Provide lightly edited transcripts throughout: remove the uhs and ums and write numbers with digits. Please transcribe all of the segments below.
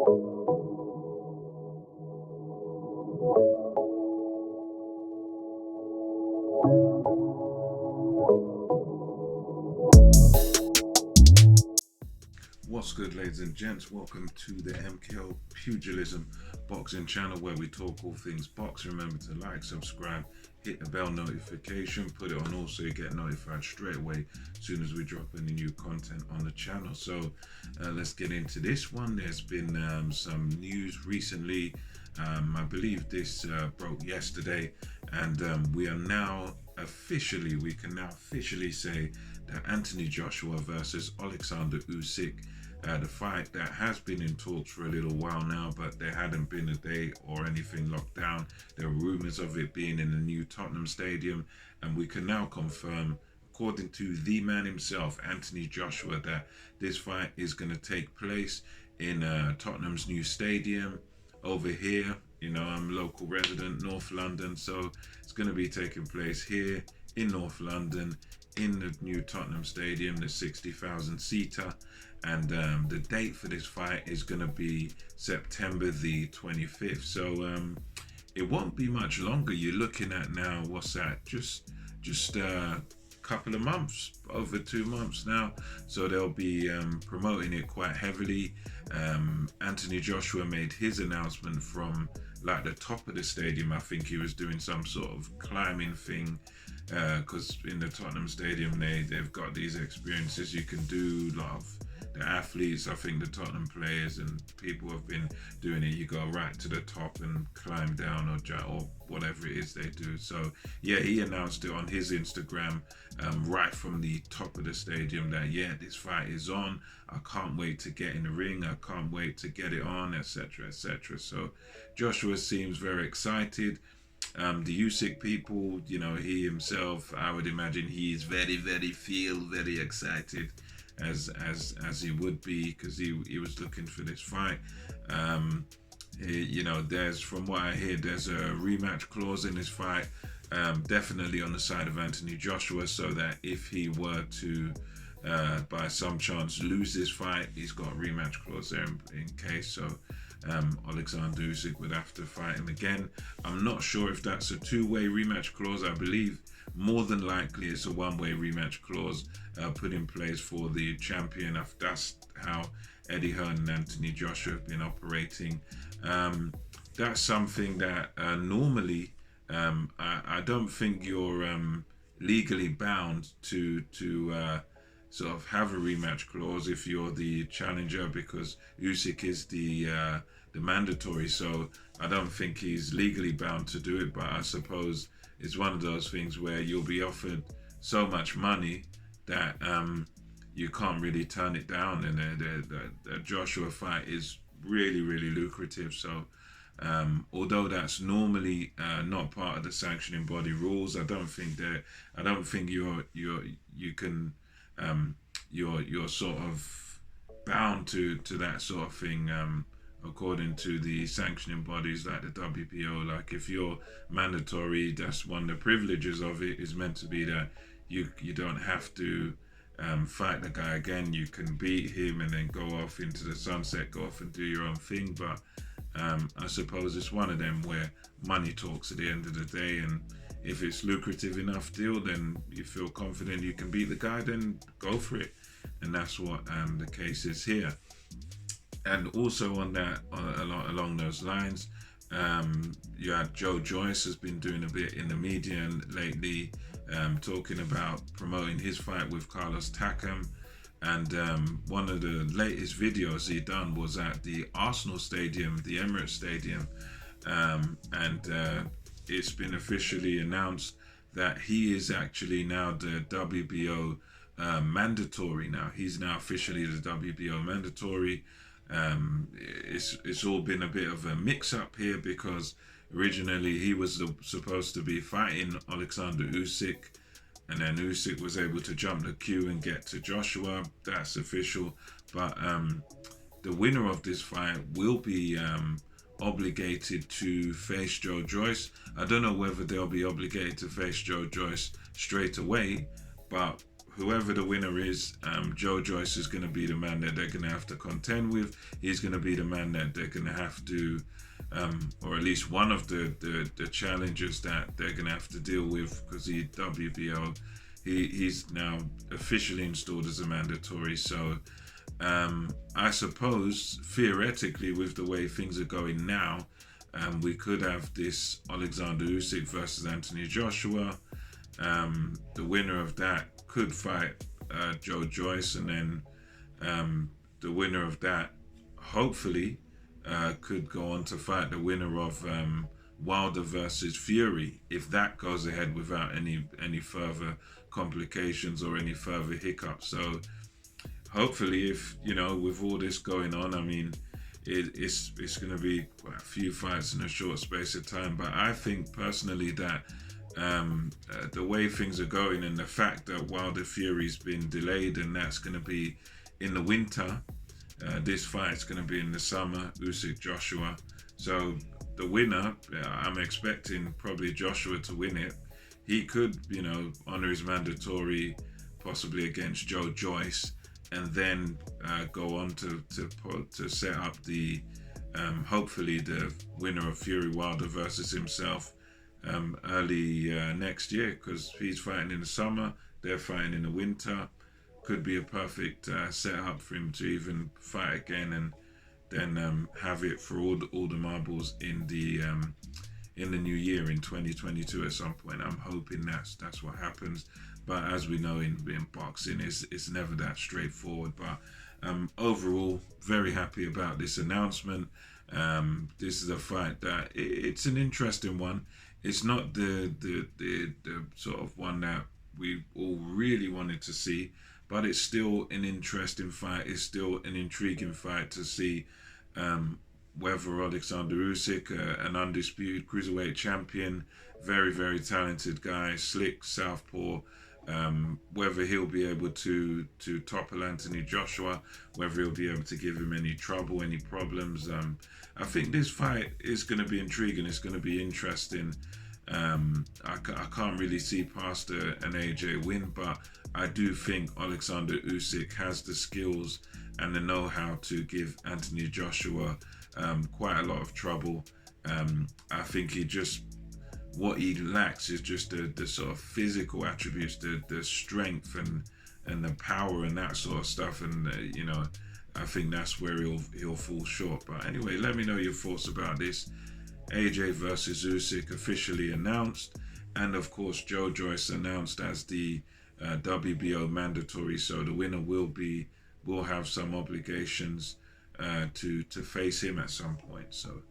What's good, ladies and gents? Welcome to the MKO Pugilism boxing channel where we talk all things boxing. Remember to like, subscribe, hit the bell notification, put it on all so you get notified straight away as soon as we drop any new content on the channel. So let's get into this one. There's been some news recently. I believe this broke yesterday, and we can now officially say that Anthony Joshua versus Alexander Usyk, the fight that has been in talks for a little while now, but there hadn't been a date or anything locked down. There were rumours of it being in the new Tottenham stadium, and we can now confirm, according to the man himself, Anthony Joshua, that this fight is going to take place in Tottenham's new stadium over here. You know, I'm a local resident, North London, so it's going to be taking place here in North London in the new Tottenham stadium, the 60,000 seater, and the date for this fight is going to be September the 25th. So it won't be much longer. You're looking at now, what's that, just a couple of months, over 2 months now. So they'll be promoting it quite heavily. Anthony Joshua made his announcement from like the top of the stadium. I think he was doing some sort of climbing thing, because in the Tottenham stadium they've got these experiences you can do. A lot of the athletes, I think the Tottenham players and people have been doing it. You go right to the top and climb down or whatever it is they do. So yeah, he announced it on his Instagram right from the top of the stadium that this fight is on. I can't wait to get in the ring. I can't wait to get it on, etc, etc. So Joshua seems very excited. The Usyk people, you know, he himself, I would imagine he's very excited, as he would be, because he was looking for this fight. You know, there's, from what I hear, there's a rematch clause in this fight, definitely on the side of Anthony Joshua, so that if he were to by some chance lose this fight, he's got a rematch clause there in case. So Alexander Usyk would have to fight him again. I'm not sure if that's a two-way rematch clause. I believe more than likely it's a one-way rematch clause put in place for the champion. That's how Eddie Hearn and Anthony Joshua have been operating. That's something that normally I don't think you're legally bound to sort of have a rematch clause if you're the challenger, because Usyk is the mandatory. So I don't think he's legally bound to do it, but I suppose it's one of those things where you'll be offered so much money that you can't really turn it down, and the Joshua fight is really lucrative. So although that's normally not part of the sanctioning body rules, I don't think you're sort of bound to that sort of thing, according to the sanctioning bodies like the WBO. Like if you're mandatory, that's one of the privileges of it, is meant to be that you don't have to fight the guy again. You can beat him and then go off into the sunset, go off and do your own thing. But I suppose it's one of them where money talks at the end of the day, and if it's lucrative enough deal, then you feel confident you can beat the guy, then go for it. And that's what the case is here. And also on that, along those lines, you had Joyce has been doing a bit in the media lately, talking about promoting his fight with Carlos Takam. And one of the latest videos he done was at the Arsenal Stadium, the Emirates Stadium, and it's been officially announced that he is actually now the WBO mandatory. Now he's now officially the WBO mandatory. It's all been a bit of a mix-up here, because originally he was supposed to be fighting Alexander Usyk, and then Usyk was able to jump the queue and get to Joshua. That's official. But the winner of this fight will be obligated to face Joyce. I don't know whether they'll be obligated to face Joyce straight away, but whoever the winner is, Joyce is going to be the man that they're going to have to contend with. He's going to be the man that they're going to have to, or at least one of the challenges that they're going to have to deal with, because the WBO, he's now officially installed as a mandatory. So I suppose theoretically, with the way things are going now, we could have this Alexander Usyk versus Anthony Joshua. The winner of that could fight Joyce, and then the winner of that hopefully could go on to fight the winner of Wilder versus Fury, if that goes ahead without any further complications or any further hiccups. So hopefully, if with all this going on, I mean, it's going to be a few fights in a short space of time. But I think personally that the way things are going, and the fact that Wilder Fury's been delayed, and that's going to be in the winter, this fight's going to be in the summer, Usyk Joshua. So the winner, I'm expecting probably Joshua to win it. He could, honor his mandatory, possibly against Joyce, and then go on to set up the hopefully the winner of Fury Wilder versus himself early next year, because he's fighting in the summer, they're fighting in the winter. Could be a perfect setup for him to even fight again, and then have it for all the marbles in the new year in 2022 at some point. I'm hoping that's what happens. But as we know in boxing, it's never that straightforward. But overall, very happy about this announcement. This is a fight that it's an interesting one. It's not the sort of one that we all really wanted to see, but it's still an interesting fight. It's still an intriguing fight to see whether Alexander Usyk, an undisputed cruiserweight champion, very, very talented guy, slick southpaw, whether he'll be able to topple Anthony Joshua, whether he'll be able to give him any trouble, any problems. I think this fight is going to be intriguing. It's going to be interesting. I can't really see past an AJ win, but I do think Alexander Usyk has the skills and the know-how to give Anthony Joshua quite a lot of trouble. I think what he lacks is just the sort of physical attributes, the strength and the power and that sort of stuff. And I think that's where he'll fall short. But anyway, let me know your thoughts about this. AJ versus Usyk officially announced, and of course Joyce announced as the WBO mandatory. So the winner will have some obligations to face him at some point. So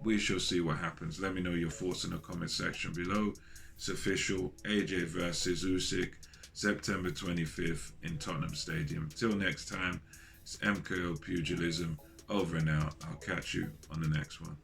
we shall see what happens. Let me know your thoughts in the comment section below. It's official, AJ versus Usyk, September 25th in Tottenham Stadium. Till next time, it's MKO Pugilism, over and out. I'll catch you on the next one.